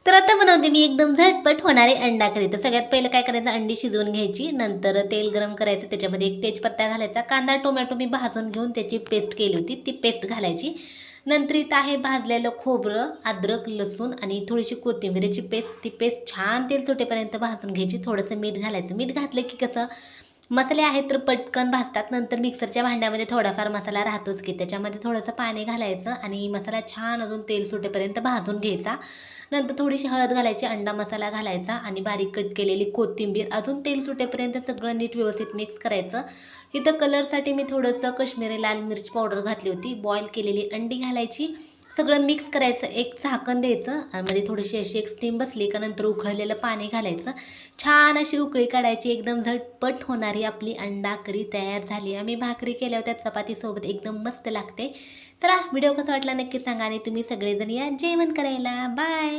तर आता बनवते मी एकदम झटपट होणारे अंडा करी. तर सगळ्यात पहिलं काय करायचं, अंडी शिजवून घ्यायची. नंतर तेल गरम करायचं, त्याच्यामध्ये एक तेजपत्ता घालायचा. कांदा, टोमॅटो मी भाजून घेऊन त्याची पेस्ट केली होती, ती पेस्ट घालायची. नंतर इथं आहे भाजलेलं खोबरं, अद्रक, लसूण आणि थोडीशी कोथिंबीरची पेस्ट. ती पेस्ट छान तेल सुटेपर्यंत भाजून घ्यायची. थोडंसं मीठ घालायचं. मीठ घातलं की कसं मसाले आहेत तर पटकन भाजतात. नंतर मिक्सरच्या भांड्यामध्ये थोडाफार मसाला राहतोच की त्याच्यामध्ये थोडंसं पाणी घालायचं आणि मसाला छान अजून तेल सुटेपर्यंत भाजून घ्यायचा. नंतर थोडीशी हळद घालायची, अंडा मसाला घालायचा आणि बारीक कट केलेली कोथिंबीर अजून तेल सुटेपर्यंत सगळं नीट व्यवस्थित मिक्स करायचं. इथं कलरसाठी मी थोडंसं काश्मीरी लाल मिरच पावडर घातली होती. बॉईल केलेली अंडी घालायची. सगळं मिक्स करायचं, एक झाकण द्यायचं आणि मध्ये थोडीशी अशी एक स्टीम बसली का नंतर उकळलेलं पाणी घालायचं. छान अशी उकळी काढायची. एकदम झटपट होणारी आपली अंडा करी तयार झाली. आम्ही भाकरी केल्या होत्या चपातीसोबत, एकदम मस्त लागते. चला, व्हिडिओ कसा वाटला नक्की सांगा आणि तुम्ही सगळेजण या जेवण करायला. बाय.